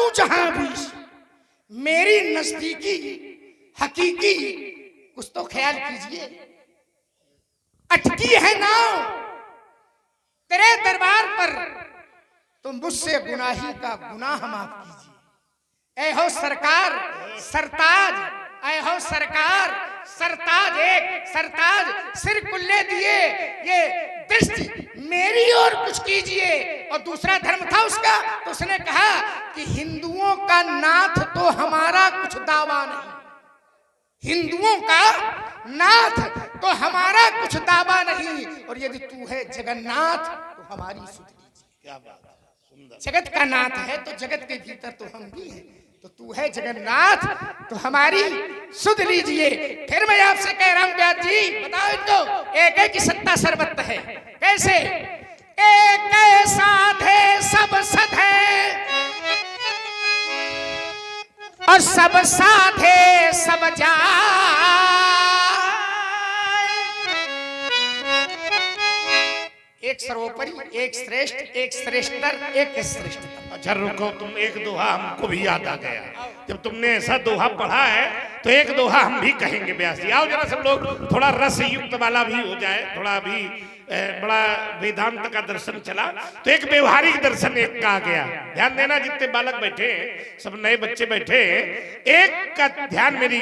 तू जहां भी मेरी नजदीकी हकीकी कुछ तो ख्याल कीजिए। अटकी है नाव तेरे दरबार पर, तो मुझसे गुनाही का गुनाह माफ कीजिए। ऐ हो सरकार सरताज, ऐ हो सरकार सरताज, एक सरताज सिर कुल्ले दिए, ये दृष्टि मेरी ओर कुछ कीजिए। और दूसरा धर्म था उसका, तो उसने कहा कि हिंदुओं का नाथ तो हमारा कुछ दावा नहीं, हिंदुओं का नाथ तो हमारा कुछ दावा नहीं, और यदि तू है जगन्नाथ तो हमारी सुध लीजिए। क्या बात है, सुंदर। जगत का नाथ है तो जगत के भीतर तो हम भी हैं, तो तू है जगन्नाथ तो हमारी सुध लीजिए। फिर मैं आपसे कह रहा हूं व्यास जी, बताओ इनको, एक एक की सत्ता सर्वत है। कैसे? एक साधे सब सधे और सब साधे सब जाए। एक सर्वोपरि, एक श्रेष्ठ, एक श्रेष्ठतर, एक श्रेष्ठतर। अच्छा रुको, तुम एक दोहा हमको भी याद आ गया। जब तुमने ऐसा दोहा पढ़ा है तो एक दोहा हम भी कहेंगे व्यास जी। आओ जरा सब लोग, थोड़ा रस युक्त वाला भी हो जाए, थोड़ा भी बड़ा वेदांत का दर्शन चला तो एक व्यवहारिक दर्शन एक का आ गया। ध्यान देना, जितने बालक बैठे सब नए बच्चे बैठे, एक का ध्यान मेरी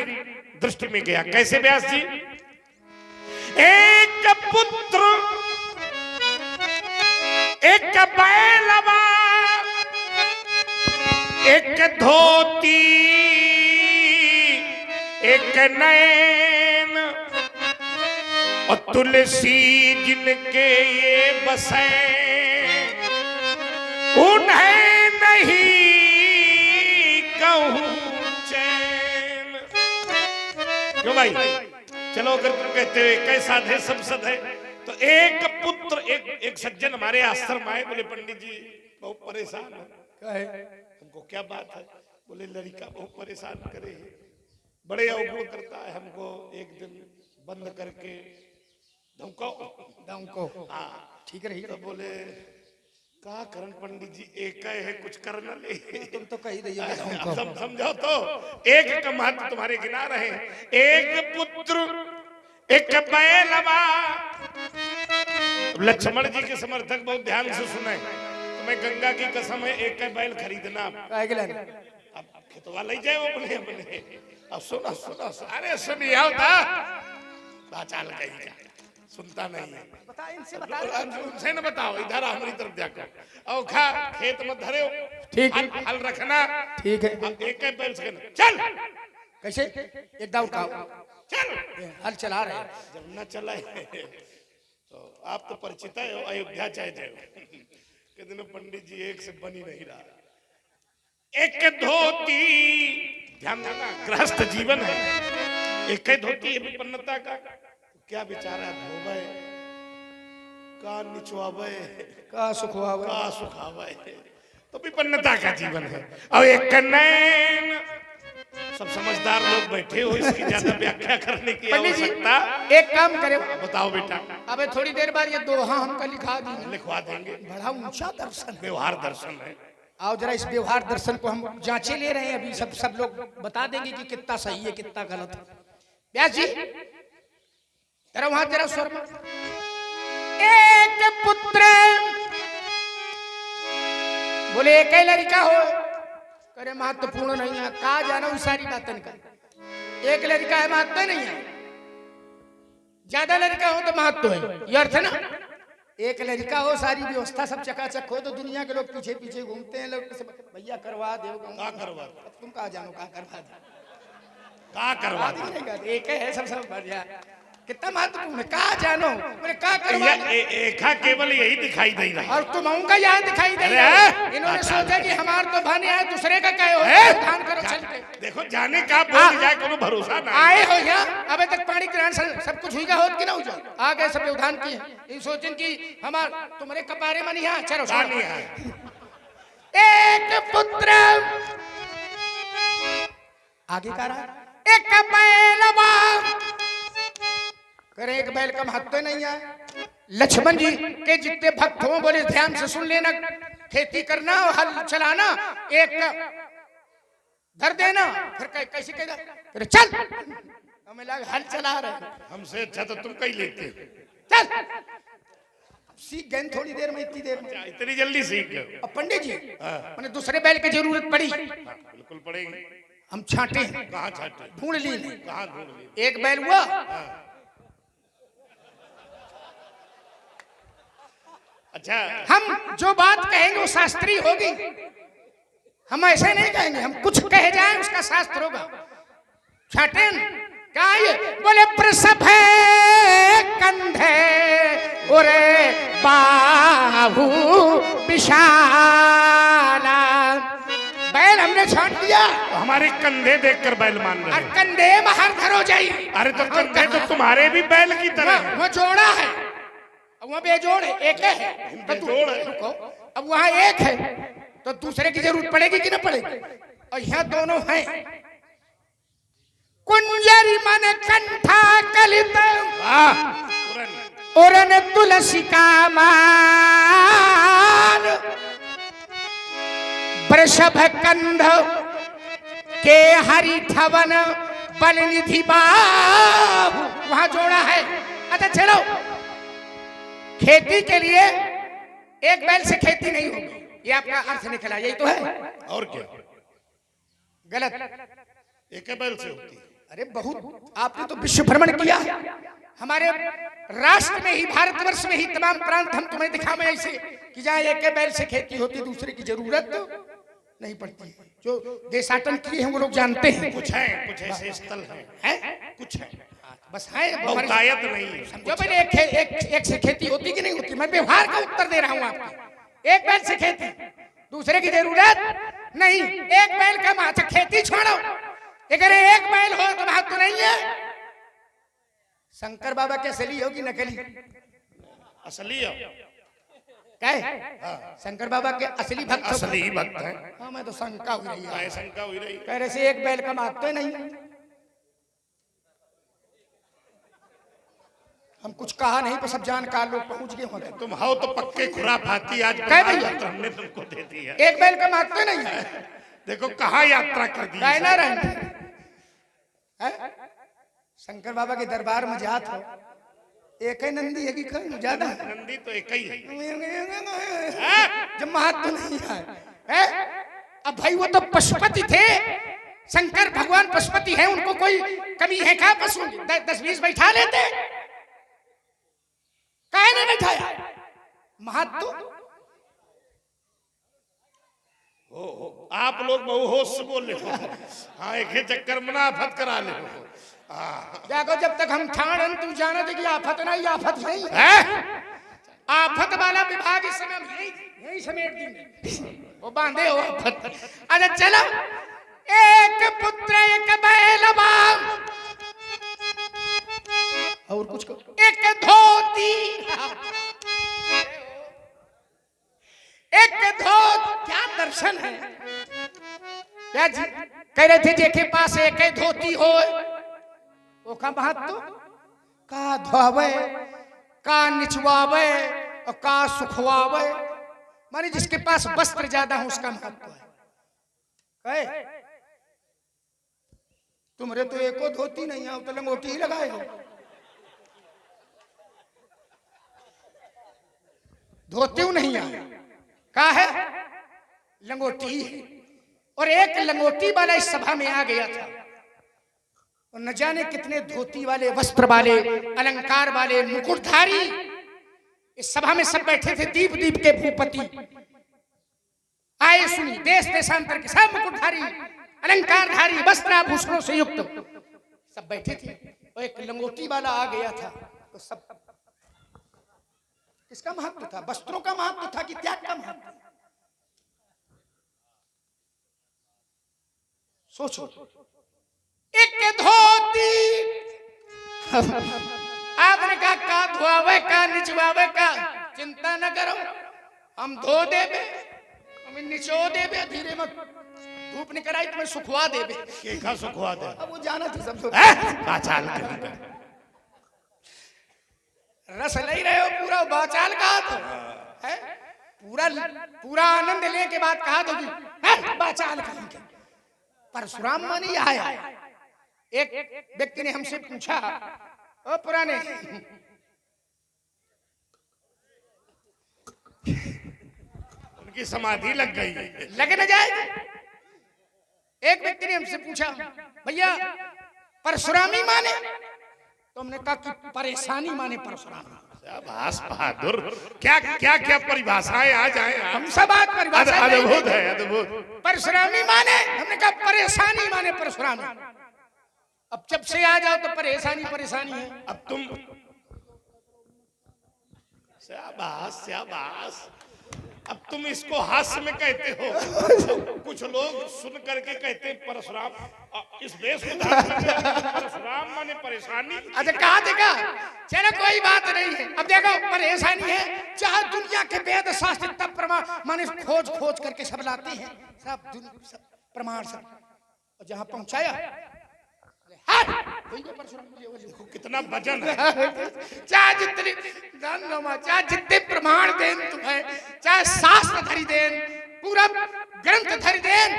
दृष्टि में गया। कैसे व्यास जी? एक पुत्र एक बैलवा एक धोती एक नैन और तुलसी जिनके ये बसे उन्हें नहीं कहूं चैन। क्यों भाई? चलो अगर तुम कहते हो कैसा थे सब सद है, तो एक पुत्र एक सज्जन हमारे आश्रम आए, बोले पंडित जी बहुत परेशान है। हमको क्या बात है? बोले लड़का बहुत परेशान करे, बड़े अवगुण करता है, हमको एक दिन बंद करके धमको। हाँ ठीक रही। तो बोले कहा करण पंडित जी, एक है कुछ कर न ले। तुम तो कही रही समझो तो एक का महत्व तुम्हारे गिना रहे। एक पुत्र एक बैलवा। लक्ष्मण जी के समर्थक बहुत ध्यान से सुने, तुम्हें गंगा की कसम है, एक बैल खरीदना। अब खेतवा ले जाए अपने अपने। अब सुना सुना, अरे सुनिए होता बाचाल कहीं का सुनता नहीं है। उनसे न बताओ, इधर हमारी तरफ जाकर और खा खेत में धरे हो, ठीक है, हल रखना, ठीक है। एक बैल से चल। कैसे? एक दाव का चल, हल चला रहे। जब न चला तो आप तो परिचित है, अयोध्या चाहे जाए कितने पंडित जी एक से बनी नहीं रहा। एक धोती, ध्यान देना गृहस्थ जीवन है, एक धोती है विपन्नता का। क्या बेचारा धोवे का निचवावे का सुखवावे, का सुखावे, तो विपन्नता का जीवन है। और एक नैन, सब समझदार लोग बैठे हो, इसकी ज्यादा व्याख्या करने की आवश्यकता। एक काम करे, बताओ बेटा। अबे थोड़ी देर बाद ये दोहा हमका लिखा दी, लिखवा देंगे। बड़ा ऊंचा दर्शन, व्यवहार दर्शन है। आओ जरा इस व्यवहार दर्शन को हम जांचे ले रहे हैं अभी। सब लोग बता देंगे कि कितना सही है कितना गलत है। व्यास जी जरा वहां जरा स्वर में। एक पुत्र बोले एक लड़का हो, करे महत्वपूर्ण नहीं है, कहा जाना सारी बातें कर। एक लड़का है महत्व नहीं है, ज्यादा लड़का हो तो महत्व है, ये अर्थ है ना। एक लड़का हो, सारी व्यवस्था सब चकाचक हो, तो दुनिया के लोग पीछे पीछे घूमते हैं। लोग भैया करवा दो, का करवा दो, तुम कहा जानो का करवा दो, का करवा दो। एक है सब बढ़िया, कितना महत्वपूर्ण है, कहा जानो बोले का करवा। एका केवल यही दिखाई दे रहा है, और तुम का यहाँ दिखाई दे रहा है। इन्होंने सोचा कि हमार तो भाने आए, दूसरे का क्या हो, ध्यान करो चल के। देखो जाने का बोल जाए, कोनो भरोसा ना आए हो यहाँ, अबे तक पानी ग्रहण सब कुछ हुईगा होत कि ना हो जाए। आ गए सब व्यवधान किए, इन सोचन की हमार तुम्हारे कपारे में नहीं है। चलो एक पुत्र आगे का रहा, एक बैलवा, करे एक बैल का महत्व नहीं है। लक्ष्मण जी के जितने भक्त हो, बोले ध्यान से सुन लेना, खेती करना और हल चलाना, एक धर देना, फिर कैसे कहेगा, फिर चल हमें लगा हल चला रहे, हमसे अच्छा तो तुम कहीं लेते हो। चल सीख गए थोड़ी देर में, इतनी देर में, इतनी जल्दी सीख गए। अब पंडित जी मैंने दूसरे बैल की जरूरत पड़ी, बिल्कुल पड़ेगी। हम छांटे, कहाँ छांटे? ढूंढ ली, कहाँ ढूंढ ली? एक बैल हुआ। अच्छा, हम जो बात कहेंगे वो शास्त्रीय होगी, हम ऐसे नहीं कहेंगे, हम कुछ कह जाए उसका शास्त्र होगा। छाटे क्या ये बोले, प्रसभ है कंधे ओरे बाहु विशाला, बैल हमने छाट दिया, तो हमारे कंधे देखकर बैल मान रहे और कंधे बाहर धरो जाई। अरे तो कंधे तो तुम्हारे भी बैल की तरह है। वो जोड़ा है, अब वहाँ बेजोड़ है, एक है, बेजोड़ है। रुको, अब वहाँ एक है तो दूसरे की जरूरत पड़ेगी कि ना पड़ेगी, और यहाँ दोनों हैं। कुंजरी मन कंठा कलित ओरन तुलसी का मान, वृषभ कंध के हरि ठवन बल निधि बाहु, वहां जोड़ा है। अच्छा चलो, खेती के लिए एक बैल से खेती नहीं होगी, ये आपका अर्थ निकला, यही तो है। और क्या? गलत, एक बैल से होती है। अरे बहुत, आपने तो विश्व भ्रमण किया, हमारे राष्ट्र में ही, भारतवर्ष में ही तमाम प्रांत हम तुम्हें दिखावे ऐसे कि जहाँ एक बैल से खेती होती, दूसरे की जरूरत नहीं पड़ती। जो देशाटन किए हैं वो लोग जानते हैं। कुछ है, कुछ ऐसे स्थल है, कुछ है, बस है, बहुतायत नहीं है। समझो पहले, एक से खेती होती कि नहीं होती, मैं व्यवहार का उत्तर दे रहा हूँ आपको। एक बैल से खेती, दूसरे की जरूरत नहीं, एक बैल का महत्व, खेती छोड़ो, अगर एक बैल हो तो महत्व नहीं है। शंकर बाबा की असली होगी नकली? असली है। क्या है? शंकर बाबा के असली भक्त, असली भक्त है। हाँ, मैं तो शंका हुई रही है, शंका हुई रही, कह रहे से एक बैल का महत्व नहीं। हम कुछ कहा नहीं, पर सब जानकार लोग पहुंच गए होंगे। तुम हो तो पक्के खुराफाती, आज क्या भैया? तो हमने तुमको दे दिया। एक बैल का महत्व नहीं है, देखो कहाँ यात्रा कर दी। कहना रहना शंकर बाबा के दरबार में जात हो, एक ही नंदी है कि कहीं ज्यादा? नंदी तो एक ही है। जब महत्व नहीं है, अब भाई वो तो पशुपति थे, शंकर भगवान पशुपति हैं, उनको कोई कमी है क्या? पशु 10-20 बैठा लेते, काहे नहीं बैठाया? महत्व आप लोग बहु होश से बोल रहे हो। हाँ, एक ही चक्कर में आफत करा ले। देखो, जब तक हम ठाण तू जाना थे कि आफत नहीं, आफत नहीं, आफत वाला विभाग इस समय यही समेट देंगे, वो बांधे हो आफत। अच्छा चलो, एक पुत्र एक बैल बाम, और कुछ को, एक धोती एक धोत, क्या दर्शन है? क्या जी कह रहे थे, जेके पास एक धोती हो, वो का महत्व, का धोवे, का निचवावे और का सुखवावे, माने जिसके पास वस्त्र ज्यादा हो उसका महत्व है। कहे तुम्हारे तो एको धोती नहीं है, तो लंगोटी ही लगाए हो। धोती नहीं है, का है? लंगोटी है। और एक लंगोटी वाला इस सभा में आ गया था, और न जाने कितने धोती वाले, वस्त्र वाले, अलंकार वाले, मुकुटधारी इस सभा में सब बैठे थे। दीप दीप के भूपति आए, सुनी, देश देशांतर के सब मुकुटधारी, अलंकारधारी, वस्त्राभूषणों से युक्त सब बैठे थे, और एक लंगोटी वाला आ गया था। तो सब, किसका महत्व था? वस्त्रों का महत्व था कि त्याग का महत्व? सोचो, एक धोती आपने कहा, का धोआवे, का निचवावे, का चिंता न करो, हम धो देबे, हम निचो देबे, धीरे मत, धूप निकल आई तुम्हें सुखवा देबे। केखा सुखवा दे? अब वो जाना था सब लोग, चाल रस नहीं रहे हो पूरा, बाचाल कहा तो है। पूरा पूरा आनंद लेने के बाद कहा तो बाचाल करेंगे परशुराम माने आया। एक व्यक्ति ने हमसे पूछा, ओ पुराने उनकी समाधि लग गई, लगे न जाएगी। एक व्यक्ति ने हमसे पूछा, भैया परशुरामी माने? तो हमने कहा कि परेशानी माने परशुराम। शाबाश बहादुर, क्या क्या क्या परिभाषाएं आ जाए। हम सब बात परिभाषा अद्भुत है, अद्भुत। परशुरामी माने, हमने कहा परेशानी माने परशुरामी। अब जब से आ जाओ तो परेशानी परेशानी है। अब तुम शाबाश शाबाश, अब तुम इसको हास्य में कहते हो। कुछ लोग सुन करके कहते हैं परशुराम, इस वेश में परशुराम माने परेशानी। अच्छा कहा देखा, चलो कोई बात नहीं है। अब देखो परेशानी है, चाहे दुनिया के वेद शास्त्र तब प्रमाण माने खोज खोज करके सब लाते हैं, सब प्रमाण सब, और जहां पहुंचाया कितना वजन है। चाहे जितनी चाहे जितने प्रमाण देन तुम्हें, चाहे शास्त्र धरी देन, पूरा ग्रंथ धरी देन,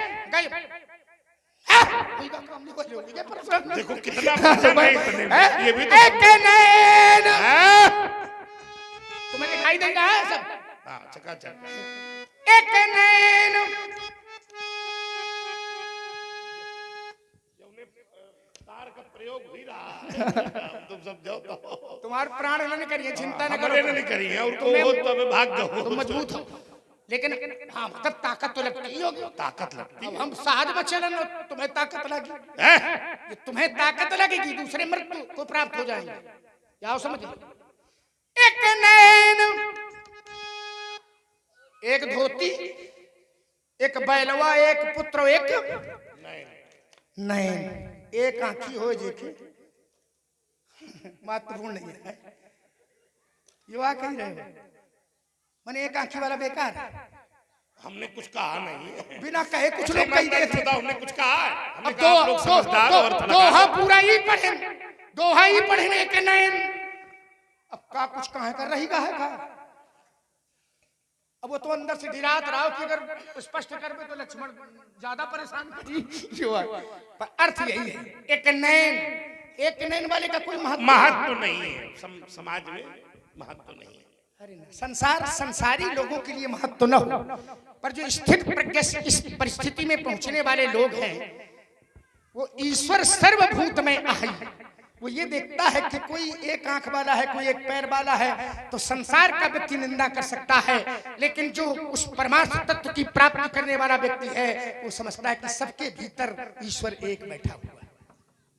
देखो कितना वजन है इतने में। ये भी तो तुम्हें दिखाई देगा सब। हाँ चकाचक। एक नैन का प्रयोग हुई रहा। तुम सब जाओ तो तुम्हारे प्राण न करिए, चिंता न करो। नहीं करिए, और तो भाग जाओ, तुम मजबूत हो। लेकिन हाँ मतलब ताकत तो लगती होगी। ताकत लगती। अब हम सहज बचे न, तुम्हें ताकत लगी, ये तुम्हें ताकत लगेगी, दूसरे मृत्यु को प्राप्त हो जाएंगे। जाओ समझ। एक नैन, एक धोती, एक बैलवा, एक पुत्र, एक नैन, एक आंखी हो देखे महत्वपूर्ण नहीं है। युवा कह रहे हो मैंने एक आंखी वाला बेकार है। हमने कुछ कहा नहीं, बिना कहे कुछ लोग कह देते थे। हमने कुछ कहा है। अब दोहा पूरा ही पढ़े, दोहा ही पढ़े एक नैन। अब का कुछ कहा कर रही है का? अब वो तो अंदर से डिरात रहा कि अगर स्पष्ट कर में तो लक्ष्मण ज्यादा परेशान पर अर्थ यही है, एक नैन। एक नैन वाले का कोई महत्व नहीं है समाज में, महत्व नहीं है। अरे संसार संसारी लोगों के लिए महत्व न हो, पर जो स्थित प्रज्ञ इस परिस्थिति में पहुंचने वाले लोग हैं, वो ईश्वर सर्वभूत में आई, वो ये देखता है कि कोई एक आंख वाला है, कोई एक पैर वाला है, तो संसार का व्यक्ति निंदा कर सकता है, लेकिन जो उस परमार्थ तत्व की प्राप्ति करने वाला व्यक्ति है, वो समझता है कि सबके भीतर ईश्वर एक बैठा हुआ है,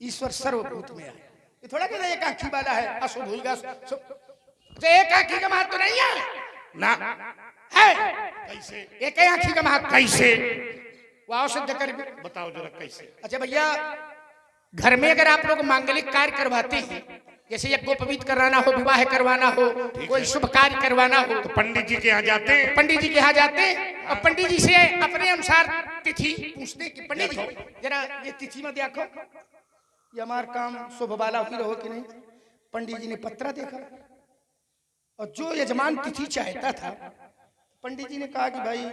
ईश्वर सर्वभूत में है। ये थोड़ा कहना एक आंखी वाला है अशुभ होगा, तो एक आंखी का महत्व नहीं है ना है। कैसे एक आंखी का महत्व कैसे वो सिद्ध कर बताओ जरा कैसे। अच्छा भैया, घर में अगर आप लोग मांगलिक कार्य करवाते हैं, जैसे यज्ञोपवीत कराना हो, विवाह करवाना हो, कोई शुभ कार्य करवाना हो, तो पंडित जी के यहाँ जाते हैं। पंडित जी के यहाँ जाते हैं और पंडित जी से अपने अनुसार तिथि पूछते कि पंडित जी जरा ये तिथि में देखो, ये हमारा काम शुभ वाला हुई रहो कि नहीं। पंडित जी ने पत्रा देखा और जो यजमान तिथि चाहता था, पंडित जी ने कहा कि भाई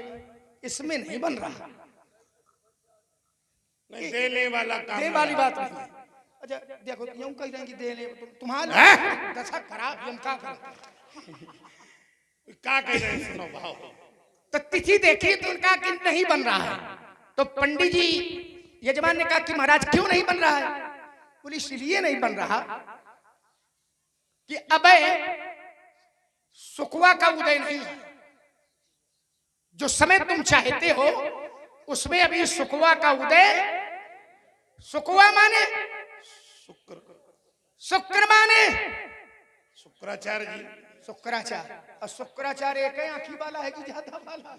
इसमें नहीं बन रहा, देने वाला काम, देने वाली बात नहीं है। अच्छा देखो यूं कह रहे हैं कि देने तुम्हारा दशा खराब, हम क्या कह रहे हैं सुनो भाव। तो तिथि देखी तो उनका कि नहीं बन रहा है, तो पंडित जी यजमान ने कहा कि महाराज क्यों नहीं बन रहा है? बोले इसलिए नहीं बन रहा कि अब सुकवा का उदय नहीं है, जो समय तुम चाहते हो उसमें अभी सुकवा का उदय, सुकवा माने शुक्र, शुक्र माने शुक्राचार्य जी, शुक्राचार्य, और शुक्राचार्य एक आंखी वाला है कि ज्यादा वाला?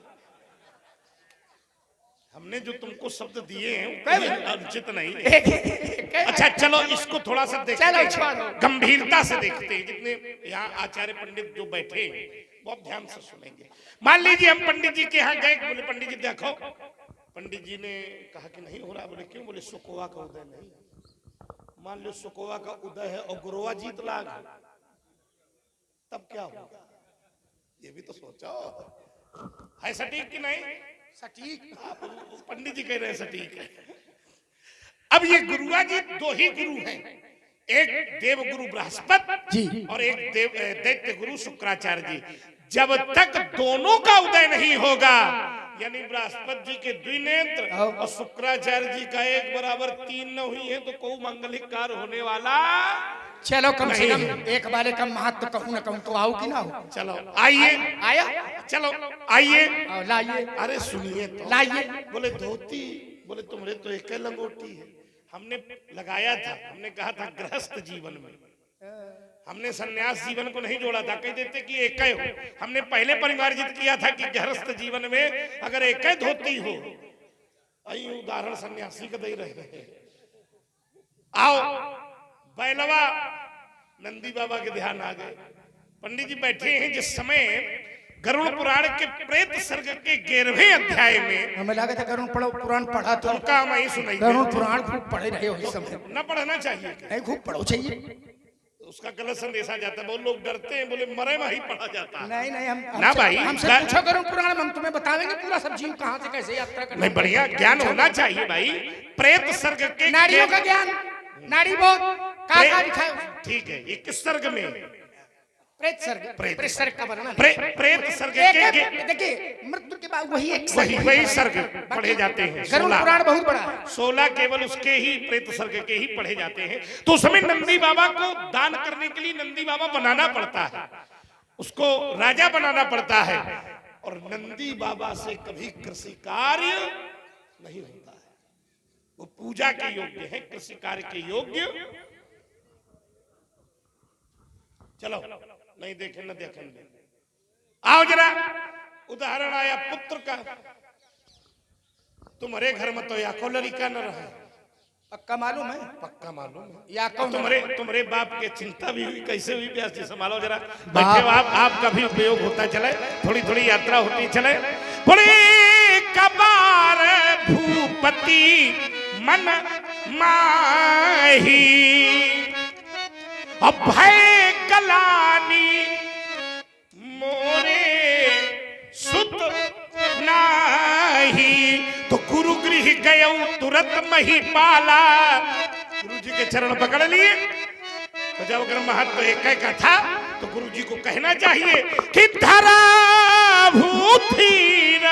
हमने जो तुमको शब्द दिए हैं अनुचित नहीं। अच्छा चलो इसको थोड़ा सा देखते हैं, गंभीरता से देखते हैं। जितने यहाँ आचार्य पंडित जो बैठे हैं बहुत ध्यान से सुनेंगे। मान लीजिए हम पंडित जी के यहाँ गए, बोले पंडित जी देखो, पंडित जी ने कहा कि नहीं हो रहा। बोले क्यों? बोले सुकोवा का उदय नहीं। मान लो सुकोवा का उदय है और गुरुवा जीत लाग, तब क्या होगा? ये भी तो सोचो। है सटीक कि नहीं? सटीक। पंडित जी कह रहे हैं सटीक है। अब ये गुरुआ जी दो ही गुरु हैं, एक देव गुरु बृहस्पति जी और एक दैत्य गुरु शुक्राचार्य जी। जब तक दोनों का उदय नहीं होगा, यानी बृहस्पति जी के द्विनेत्र और शुक्राचार्य जी का एक बराबर 3 न हुई है, तो कोई मंगलिक कार्य होने वाला। चलो कम से कम एक बारे का महत्व कहूँ ना कहूँ तो आओ कि ना हो। चलो आइए, आया, चलो आइए, लाइए। अरे सुनिए तो, लाइए। बोले धोती, बोले तुम्हारे तो एक लंगोटी है। हमने लगाया था, हमने कहा था गृहस्थ जीवन में, हमने सन्यास जीवन को नहीं जोड़ा था। कह देते कि एक हो, हमने पहले परिमार्जित किया था कि गृहस्थ जीवन में अगर एक धोती हो। आई उदाहरण सन्यासी का दे रहे हैं। आओ बैलवा नंदी बाबा के ध्यान आ गए। पंडित जी बैठे हैं जिस समय गरुड़ पुराण के प्रेत सर्ग के 11वें अध्याय में, हमें लगा था गरुड़ पुराण पढ़ा तो का मैं सुनाई गरुड़ पुराण खूब पढ़े रहे हो इस समय। न पढ़ना चाहिए, नहीं खूब पढ़ो चाहिए, उसका गलत संदेशा जाता है। बहुत लोग डरते हैं, बोले मरे में ही पढ़ा जाता है। नहीं नहीं, हम ना भाई, हमसे पूछो गरुड़ पुराण, हम तुम्हें बतावेंगे पूरा सब जीव कहाँ से कैसे यात्रा करना। नहीं, बढ़िया ज्ञान होना चाहिए भाई। प्रेत सर्ग के नारियों का ज्ञान, नाड़ी बहुत का दिखाए। ठीक है, ये किस सर्ग में? प्रेत सर्ग, प्रेत सर्ग का वर्णन। प्रेत सर्ग के देखिए मृत्यु के बाद वही एक वही सर्ग पढ़े जाते हैं। गरुड़ पुराण बहुत बड़ा है, 16 केवल उसके ही प्रेत सर्ग के ही पढ़े जाते हैं। तो उस समय नंदी बाबा को दान करने के लिए नंदी बाबा बनाना पड़ता है, उसको राजा बनाना पड़ता है। और नंदी बाबा से कभी कृषि कार्य नहीं होता है, वो पूजा के योग्य है, कृषि कार्य के योग्य। चलो नहीं देखे न देखें, आओ जरा उदाहरण आया पुत्र का। तुम्हारे घर में तो याको लड़का न रहा, पक्का मालूम है? पक्का मालूम है। याको तुम्हारे बाप के चिंता भी हुई, कैसे हुई व्यास जी? संभालो जरा, बैठे हो आप, आपका भी उपयोग होता चले, थोड़ी थोड़ी यात्रा होती चले। बोले कबार भूपति मन माही, अभय कलानी मोरे सुत नाही। तो गुरु गृह गए तुरंत महिपाला, गुरु जी के चरण पकड़ लिए। तो जब अगर महत्व एक का था तो गुरु जी को कहना चाहिए कि धरा भूधीर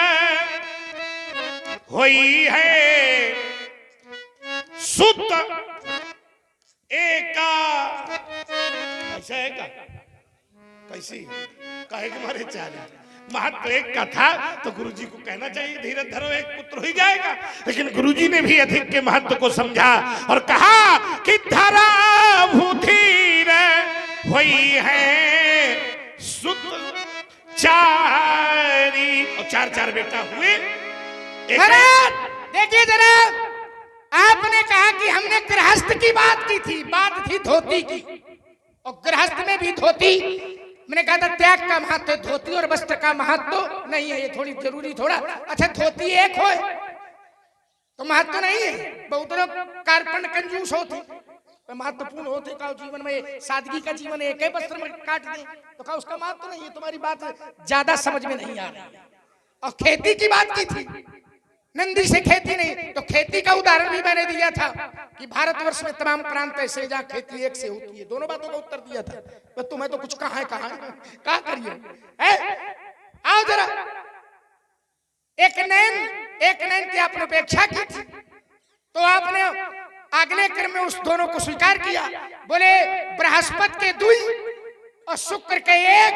होई है सुत एका। ऐसा है का? कैसी कहे कि मारे चाले महत्व एक का था तो गुरुजी को कहना चाहिए धीरे धरो एक पुत्र ही जाएगा। लेकिन गुरुजी ने भी अधिक के महत्व को समझा और कहा कि धरा भूधीर हुई है सुत चारी, और 4 बेटा हुए। देखिए जरा, आपने कहा कि हमने गृहस्थ की बात की थी, बात थी धोती की, और गृहस्थ में भी धोती, मैंने कहा था त्याग का महत्व, धोती और वस्त्र का महत्व नहीं है, ये थोड़ी जरूरी थोड़ा। अच्छा धोती एक हो तो महत्व नहीं है, बहुत लोग कार्पण कंजूस होती, महत्वपूर्ण होते का जीवन में, सादगी का जीवन एक ही वस्त्र में काट दे तो का उसका महत्व नहीं है। तुम्हारी बात ज्यादा समझ में नहीं आ रही। और खेती की बात की थी, नंदी से खेती नहीं, तो खेती का उदाहरण भी मैंने दिया था कि भारतवर्ष में तमाम प्रांत ऐसे जहाँ खेती एक से होती है। दोनों बातों का उत्तर दिया था। तो तुम्हें तो कुछ कहा है क्या करिए। आओ जरा, एक नैन की आपने अपेक्षा की थी तो आपने अगले क्रम में उस दोनों को स्वीकार किया। बोले बृहस्पति के 2 और शुक्र के 1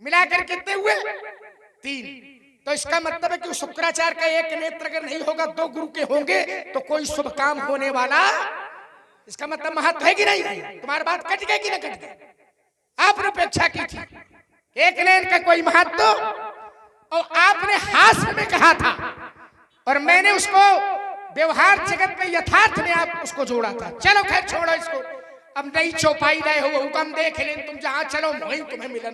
मिलाकर कितने हुए? 3। तो इसका मतलब है कि शुक्राचार्य का एक नेत्र अगर नहीं होगा, 2 गुरु के होंगे तो कोई शुभ काम होने वाला। इसका मतलब महत्व है कि नहीं? तुम्हारी बात कट गई कि ना कट गई? आपने अपेक्षा की थी एक नैन का कोई महत्व, और आपने हास्य में कहा था और मैंने उसको व्यवहार जगत में यथार्थ में आप उसको जोड़ा था। चलो खैर छोड़ो इसको, अब नई चौपाई लाए हो, हुक्म देख लें, तुम जहां चलो वहीं तुम्हें मिलन।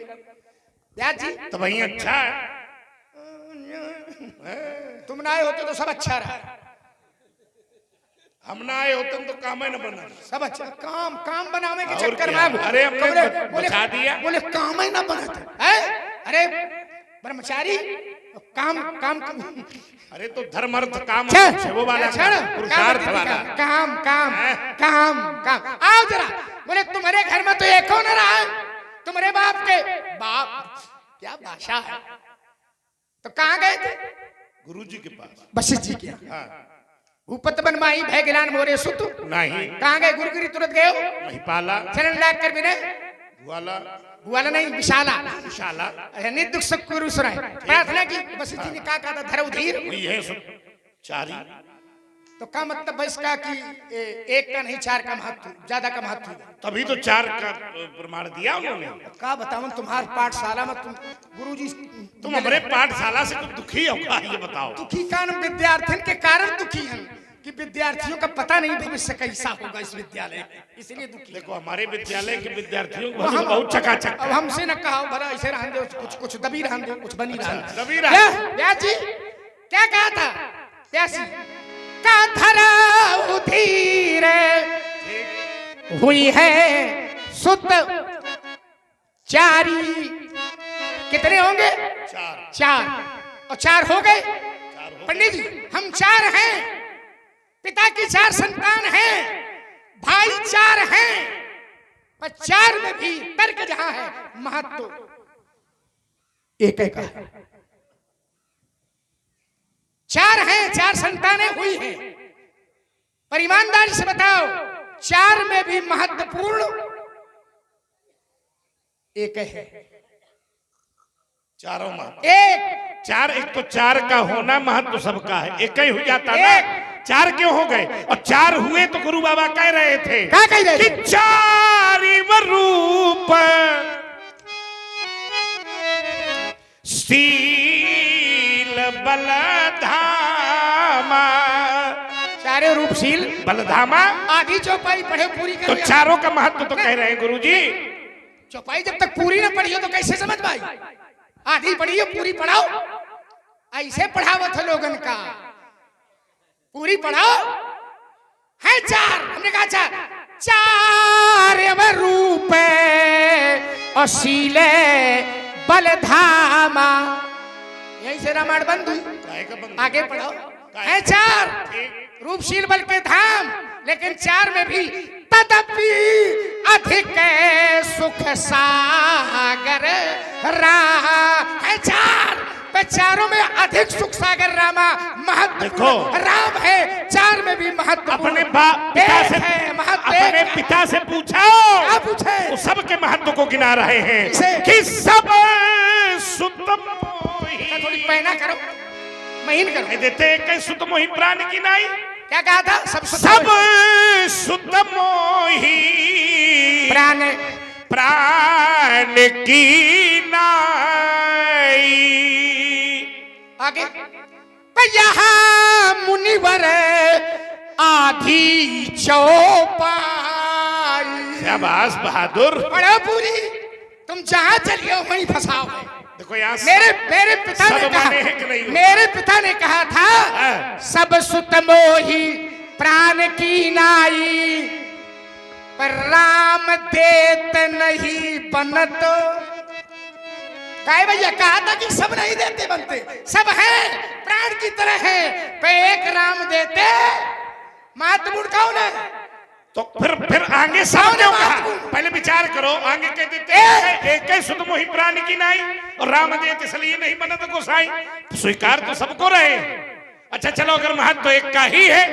जी तो वही अच्छा है, तुम ना आए होते तो सब अच्छा रहा, हम ना आए होते तो काम ही न बना, सब अच्छा। काम बनाने के चक्कर में अरे हमने बचा दिया। बोले काम ही ना बना था। अरे ब्रह्मचारी काम काम अरे तो धर्म अर्थ काम छड़, है वो वाला छड़, पुरुषार्थ काम वाला काम काम काम काम आओ जरा। बोले तुम्हारे घर में तो एक हो न रहा है, तुम्हारे बाप के बाप क्या भाषा है। तो कहाँ गए थे? गुरुजी के पास। वशिष्ठ जी के यहाँ। हाँ भूपत बनमाई भय गिलान मोरे सुत। नहीं कहाँ गए? गुरुगिरी तुरंत गए हो? महिपाला शरण लाग कर बिने वाला वाला नहीं विशाला विशाला निर्दुख सुख गुरु सुनाए प्रार्थना की। वशिष्ठ जी ने कहा था धर्म धीर वही है चारी। तो क्या मतलब है इसका कि एक का नहीं चार का महत्व, ज्यादा का महत्व। तभी तो 4 का प्रमाण दिया उन्होंने। क्या बताऊं तुम्हार पाठशाला में तुम गुरुजी तुम हमारे पाठशाला से कुछ दुखी हो का ये बताओ। दुखी कान विद्यार्थियों के कारण दुखी हैं कि विद्यार्थियों का पता नहीं भविष्य कैसा होगा इस विद्यालय, इसलिए दुखी। देखो हमारे विद्यालय के विद्यार्थियों को हम बहुत चकाचक। अब हमसे न कहा भला ऐसे रहने दो, कुछ कुछ दबी रहने दो, कुछ बनी रहने दो। दबी रहने व्यास जी क्या कहा था? व्यासी का धरा उधीर हुई है सुत चारी। कितने होंगे? 4 और 4 हो गए। पंडित जी हम 4 हैं, पिता की 4 संतान हैं, भाई 4 हैं, पर 4 में भी तर्क जहां है महत्व एक है। 4 हैं, 4 संतानें हुई हैं, पर ईमानदारी से बताओ 4 में भी महत्वपूर्ण एक है। चारों महत्व एक 4 एक तो 4 का होना महत्व सबका है, एक ही हो जाता ना। 4 क्यों हो गए? और 4 हुए तो गुरु बाबा कह रहे थे क्या कह रहे थे? कि 4 रूप शील बलधामा। 4 रूपशील बलधामा आधी चौपाई पढ़े पूरी तो करो। 4 का महत्व तो कह रहे हैं गुरुजी। चौपाई जब तक पूरी ना पढ़ी हो तो कैसे समझ पाई? आधी पढ़ी हो पूरी पढ़ाओ। ऐसे पढ़ावत है लोगन का, पूरी पढ़ाओ। है 4, हमने कहा 4 रूप अशीले बलधामा। यही से रामायण बंद हुई। आगे पढ़ो। है 4 रूपशील बल के धाम, लेकिन 4 में भी तदपि अधिक सुख सागर रहा है। 4 पे 4 में अधिक सुख सागर रामा महत्व। देखो राम है 4 में भी महत्व। अपने पिता से अपने पिता से पूछो, आप पूछे वो सब के महत्व को गिना रहे हैं कि सब सुत मोही। थोड़ी पैना करो, महीन करो। देते कई सुत मोही प्राण की नाई। क्या कहा था? सब सुत मोही प्राण प्राण की नाई। आगे यहाँ मुनिवर आधी चौपाई। शाबाश बहादुर। पढ़ो पूरी, तुम जहां चलिए वहीं फंसाओ। देखो यहाँ मेरे पिता ने कहा, मेरे पिता ने कहा था सब सुत मोही प्राण की नाई, पर राम देत नहीं बनत। काय भैया कहा था कि सब नहीं देते बनते, सब हैं प्राण की तरह हैं, पे एक राम देते। महत्वपूर्ण कौन है? तो फिर आगे सामने कहा, पहले विचार करो। आगे कह देते एक ही सुत मोही प्राण की नाई और राम देत इसलिए नहीं बना तो गोसाई। स्वीकार तो सबको रहे। अच्छा चलो, अगर महत्व एक का ही है,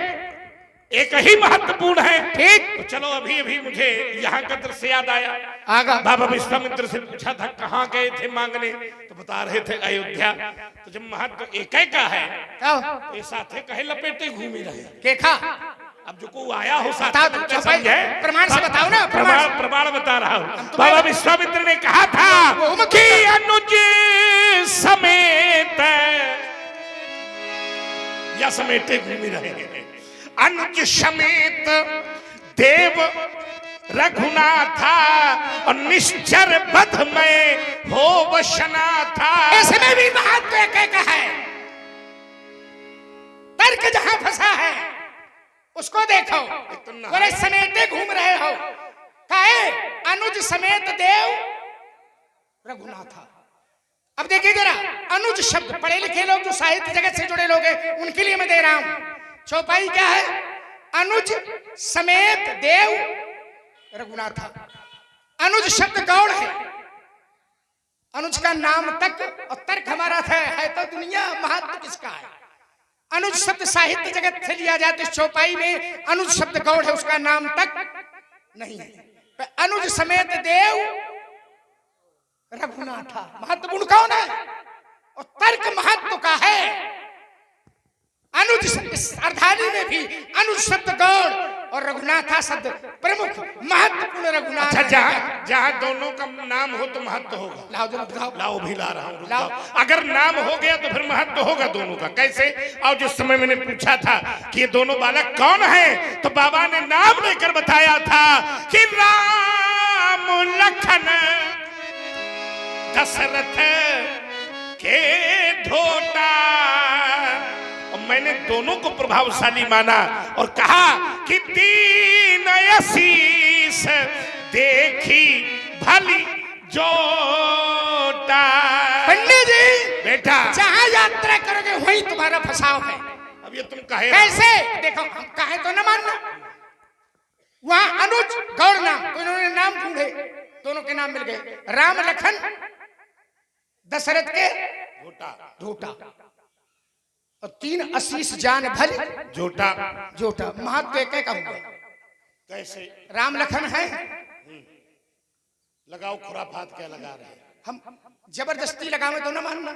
एक ही महत्वपूर्ण है, ठीक तो चलो अभी अभी मुझे यहाँ का दृश्य याद आया। आगा बाबा विश्वामित्र से पूछा था कहाँ गए थे मांगने, तो बता रहे थे अयोध्या। तो जब महत्व एक का है तो साथे कहे लपेटे घूमी रहे देखा। अब जो को आया हो साथ प्रमाण से बताओ ना। प्रमाण बता रहा हूँ। बाबा विश्वामित्र ने कहा था कि अनुज समेत या समेटे घूमी रहे हैं। अनुज समेत देव रघुनाथा और निश्चर बध में हो वशना था। इसमें भी महत्व एक है। तर्क जहां फंसा है उसको देखो। बोले समेटे घूम रहे हो, काहे? अनुज समेत देव रघुनाथा। अब देखिए जरा, अनुज शब्द पढ़े लिखे लोग जो साहित्य जगत से जुड़े लोग हैं उनके लिए मैं दे रहा हूं। चौपाई क्या है? अनुज समेत देव रघुनाथ। अनुज शब्द गौड़ है, अनुज का नाम तक और तर्क हमारा है तो दुनिया, महत्व किसका है? अनुज शब्द साहित्य जगत से लिया जाए तो इस चौपाई में अनुज शब्द गौड़ है, उसका नाम तक नहीं है। तो अनुज समेत देव रघुनाथा, महत्व गुण कौन है? और तर्क महत्व का है। अनुज अर्धानी में भी अनुज शब्द गौड़ और रघुनाथा शब्द प्रमुख महत्वपूर्ण रघुनाथ। अच्छा, जहाँ जहाँ दोनों का नाम हो तो महत्व होगा। लाओ जरा बताओ। लाओ भी ला रहा हूँ। अगर नाम हो गया तो फिर महत्व होगा दोनों का। कैसे? और जिस समय मैंने पूछा था कि ये दोनों बालक कौन है, तो बाबा ने नाम लेकर बताया था कि राम लखन दशरथ के धोटा। मैंने दोनों को प्रभावशाली माना और कहा कि तीन आशीष देखी भली जोटा। पंडित जी बेटा, जहां यात्रा करोगे वहीं तुम्हारा फंसाव है। अब ये तुम कहे कैसे? देखो, हम कहे तो न मानना। वहां अनुज गौड़ नाम, तो इन्होंने नाम ढूंढे, दोनों के नाम मिल गए, राम लखन दशरथ के धोटा। और तीन आशीष जान भल जोटा। जोटा महत्व एक का हुआ। कैसे? राम लखन है, लगाओ खुराफात क्या लगा रहे हैं? हम जबरदस्ती लगावे तो न मानना,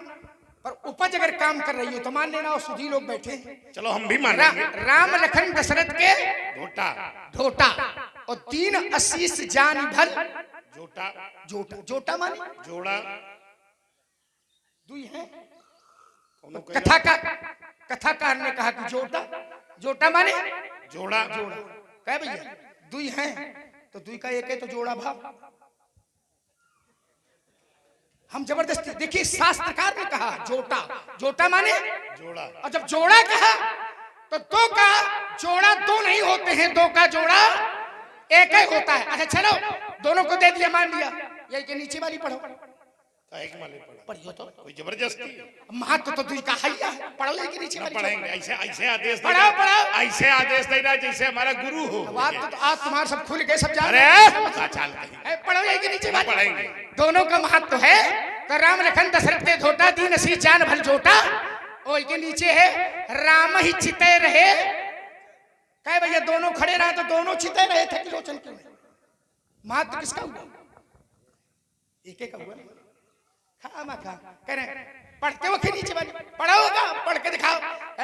पर उपज अगर काम कर रही हो तो मान लेना। और सुधी लोग बैठे हैं, चलो हम भी मानेंगे। राम लखन दशरथ के धोटा धोटा और तीन आशीष जान भल जोटा। जोटा, जोटा माने जोड़ा। दुई है। कथाकार ने कहा कि जोटा, जोटा माने जोड़ा। जोड़ा कह भैया, दुई है तो दुई का एक है तो जोड़ा भाव। हम जबरदस्ती, देखिए शास्त्रकार ने कहा जोटा, जोटा माने जोड़ा। और जब जोड़ा कहा तो दो का जोड़ा दो नहीं होते हैं, दो का जोड़ा एक ही होता है। अच्छा चलो, दोनों को दे दिया, मान लिया। यही के नीचे वाली पढ़ो। पढ़ियो तो कोई जबरदस्ती। महत्व तो दुई का है, पढ़ो यही के नीचे वाली पढ़ेंगे। ऐसे आदेश पढ़ाओ पढ़ाओ, ऐसे आदेश दे रहा जैसे हमारा गुरु हो। बात तो आज तुम्हारे सब खुल गए, सब जान। अरे पढ़ो यही के नीचे वाली। पढ़ेंगे। दोनों का महत्व है। तो राम लखन दशरथ के धोटा, तीन आशीष जान भल जोटा। और के नीचे है राम ही चिते रहे। कहे भैया दोनों खड़े रहे तो दोनों चिते रहे थे कि लोचन क्यों? महत्व किसका हुआ? एक एक हुआ। कह रहे पढ़ते हो कि नीचे वाली पढ़ाओगा, पढ़ के दिखाओ।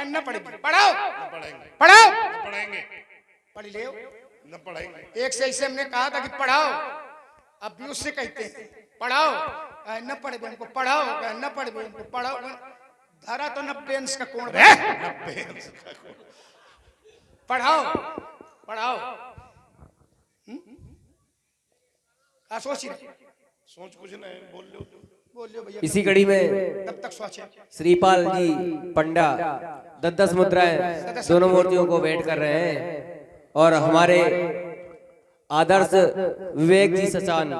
न पढ़ेंगे, पढ़ाओ पढ़ाओ पढ़ेंगे, पढ़ ले न पढ़ेंगे। एक से ऐसे हमने कहा था कि पढ़ाओ, अब भी उससे कहते हैं पढ़ाओ, न पढ़े उनको पढ़ाओ, न पढ़े उनको पढ़ाओ। धारा तो 90 अंश का कोण, 90 अंश का कोण। पढ़ाओ पढ़ाओ। सोच कुछ नहीं, बोल लो भैया। इसी कड़ी में तब तक सोचे श्रीपाल जी पंडा 10-10 मुद्राएं दोनों मूर्तियों को भेंट कर रहे हैं। और हमारे आदर्श विवेक जी सचान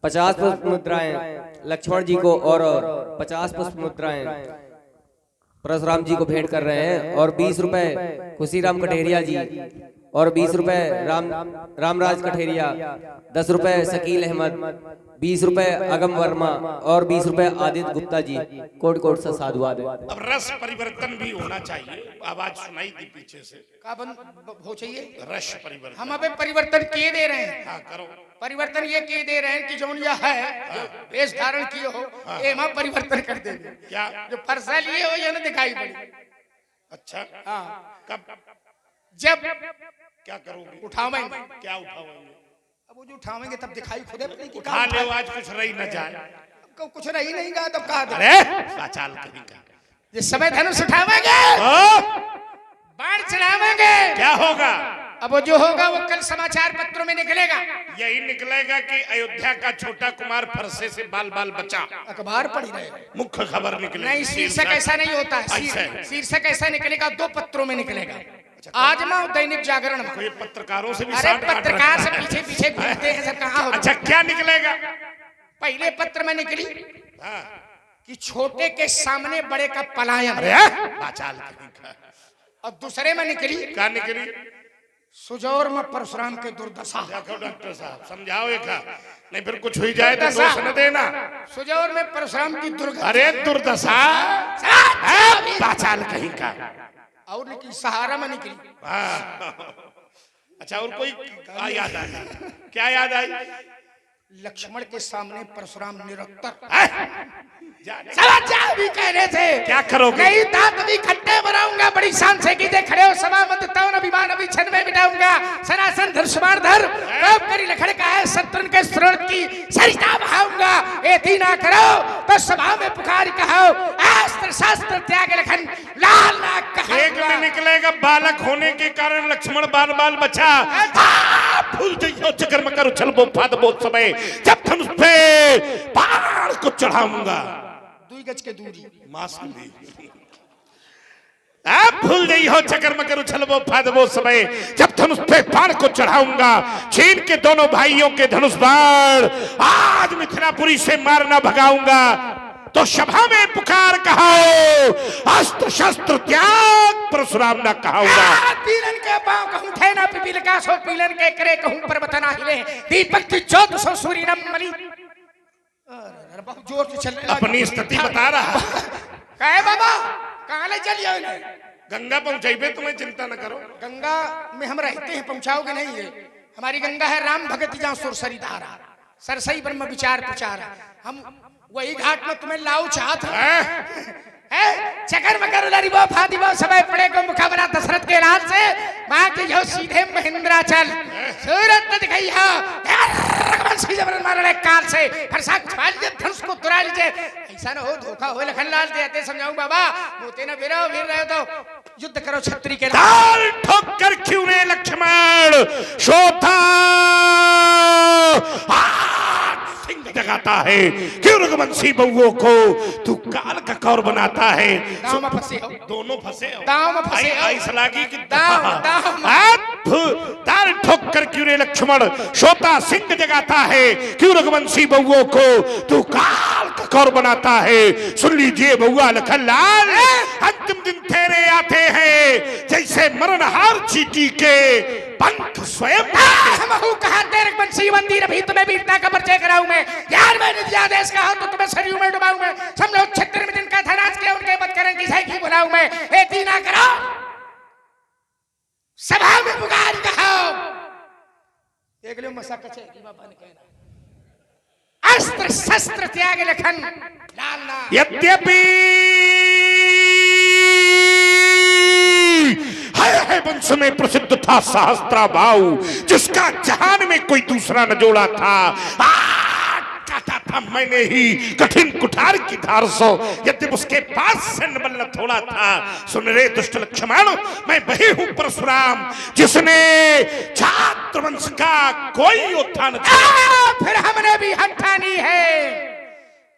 50 पुष्प मुद्राएं लक्ष्मण जी को और 50 पुष्प मुद्राएं परशुराम जी को भेंट कर रहे हैं। और 20 रुपए खुशीराम कठेरिया जी और 20 रुपए रामराज कठेरिया, 10 रुपए शकील अहमद, 20 रुपए अगम वर्मा और 20 रुपए आदित्य गुप्ता जी। कोट कोट से साधुवाद। अब रस परिवर्तन भी होना चाहिए। आवाज सुनाई थी पीछे से, का हो चाहिए रस परिवर्तन। हम अबे परिवर्तन किए दे रहे हैं। हाँ करो। परिवर्तन ये किए दे रहे हैं कि जो यह है जो वेश धारण किए हो, ये हम परिवर्तन कर देंगे। क्या? जो फरसा लिए हो ये ना दिखाई पड़ी। अच्छा, हाँ, कब जब क्या करोगे? उठावेंगे। क्या उठाओगे? अब वो जो उठावेंगे तब दिखाई खुदे पड़ेगी। उठा ले, आज कुछ रही न जाए। कुछ रही नहीं गा तब कहा। अरे चाल करेगा। जिस समय धनुष उठावेंगे, बाण चढ़ावेंगे, क्या होगा? अब वो जो होगा वो कल समाचार पत्रों में निकलेगा। यही निकलेगा कि अयोध्या का छोटा कुमार फरसे से बाल बाल बचा। अखबार पढ़ी रहे, मुख्य खबर निकलेगी। नहीं, शीर्षक ऐसा नहीं होता है। शीर्षक ऐसा निकलेगा, 2 पत्रों में निकलेगा। आज में और दैनिक जागरण में। कोई पत्रकारों से भी अरे पत्रकार से पीछे पीछे घूमते हैं, सब कहाँ होता? अच्छा, क्या निकलेगा? पहले पत्र में निकली कि छोटे के सामने बड़े का पलायन, अरे बाचाल कहीं का। और दूसरे में निकली क्या निकली? सुजौर में परशुराम के दुर्दशा। देखो डॉक्टर साहब समझाओ एक, नहीं फिर कुछ हुई जाए तो दोष न देना। सुजौर में परशुराम की दुर्गति। अरे दुर्दशा बाचाल कहीं का। और निकली सहारा में निकली। हाँ। अच्छा और कोई याद आई? क्या याद आई? लक्ष्मण के सामने परशुराम निरंतर। जा भी कह रहे थे क्या करोगे? नहीं दांत भी खट्टे बनाऊंगा, बड़ी शान से कीजिए खड़े हो सभा मत तौन अभिमान अभी छन में मिटाऊंगा, सनासन धर्षमान धर कब करी लखड़ का है शत्रुन के स्रोत की सरिता बहाऊंगा, एती ना करो तो सभा में पुकार कहो अस्त्र शस्त्र त्याग लखन लाल ना कहा। एक में निकलेगा बालक होने के कारण लक्ष्मण बाल बाल बचा। भूल जाइयो चक्कर मकर उछल बो फाद बहुत समय जब धनुष पे बाण को चढ़ाऊंगा। 2 गज के दूरी मास्क दी। आप भूल गई हो चक्कर मकर उछल वो फाद वो समय जब धनुष पे बाण को चढ़ाऊंगा। छीन के दोनों भाइयों के धनुष बाण आज मिथिलापुरी से मारना भगाऊंगा। तो सभा में पुकार कहो अस्त्र शस्त्र त्याग परशुराम ना कहाऊंगा। पीलन के पांव कहूं थे ना पिपील का सो पीलन के करे कहूं पर्वत ना हिले दीपक की ज्योत सो सूर्य न मरी। अरे बहुत जोर से चल रहा है। अपनी स्थिति बता रहा। कहे बाबा कहां ले चलिए इन्हें? गंगा पहुंचाइबे तुम्हें चिंता न करो। गंगा में हम रहते हैं, पहुंचाओगे नहीं है? हमारी गंगा है राम भगत जहाँ सुरसरी धारा सरसई ब्रह्म विचार प्रचार। हम वही घाट में तुम्हें लाऊ चाहता है। चकर मकर लरी वो फादी वो समय पड़े को मुकाबला दशरथ के लाल से मां के जो सीधे महेंद्राचल सूरत न दिखाई हो रघुवंशी जबरन मारले काल से फरसा छा लीजिए धनुष को तुरा लीजिए। ऐसा न हो धोखा हो लखन लाल देते समझाऊं बाबा मोते न फिर रहे तो युद्ध करो छत्री के दाल ठोकर क्यों रे लक्ष्मण शोथा सिंह जगाता है क्यों रघुवंशी बउओं को तू काल का कौर बनाता है। दांव में फंसे हो, दोनों फंसे हो, दांव में फंसे हो। ऐसा लागी कि दांव दाल ठोकर क्यों रे लक्ष्मण शोता सिंह जगाता है क्यों रघुवंशी बउओं को तू काल का कौर बनाता है। सुन लीजिए बउआ लखन लाल अंतिम दिन तेरे आते हैं जैसे मरणहार चींटी के पंख स्वयं। हमहू कहा तेरे बंसी मंदिर अभी तुम्हें वीरता का परिचय कराऊं मैं। यार मैंने दिया आदेश कहा तो तुम्हें सरयू में डुबाऊं मैं। सब लोग छत्र में जिनका था नाच के उनके मत करें किसे की बुलाऊं मैं। एती ना करो सभा में पुकार कहो देख लो मसा कचे की बाबा ने कहना अस्त्र शस्त्र त्याग लखन लाल ना। यद्यपि है वंश में प्रसिद्ध था सहस्त्राबाहु जिसका जहान में कोई दूसरा न जोड़ा था। कहता था मैंने ही कठिन कुठार की धार सो यद्यपि उसके पास सैन्य बल थोड़ा था। सुन रे दुष्ट लक्ष्मण मैं वही हूं परशुराम जिसने छात्र वंश का कोई योद्धा न था। फिर हमने भी हठानी है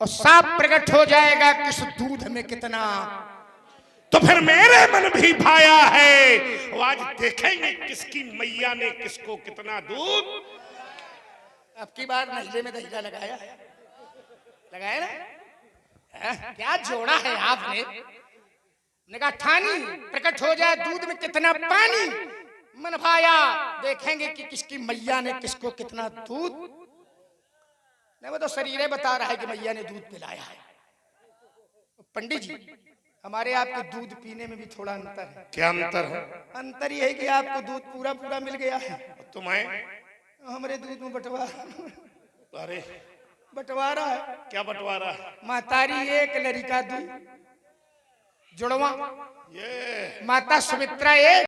और साफ प्रकट हो जाएगा किस दूध में कितना। तो फिर मेरे मन भी भाया है वो आज देखेंगे किसकी मैया ने किसको कितना दूध। अब की बार नजरे में दहीला लगाया ना क्या जोड़ा है आपने? निगाह ठानी प्रकट हो जाए दूध में कितना पानी। मन भाया देखेंगे कि किसकी मैया ने किसको कितना दूध। नहीं वो तो शरीर बता रहा है कि मैया ने दूध पिलाया है। पंडित जी हमारे आपके दूध पीने में भी थोड़ा अंतर है। क्या अंतर है? अंतर ये है कि आपको दूध पूरा पूरा मिल गया है, तुम्हें हमारे दूध में बंटवारा। अरे बंटवारा है। क्या बंटवारा? मातारी एक लड़का दी जुड़वा ये माता सुमित्रा एक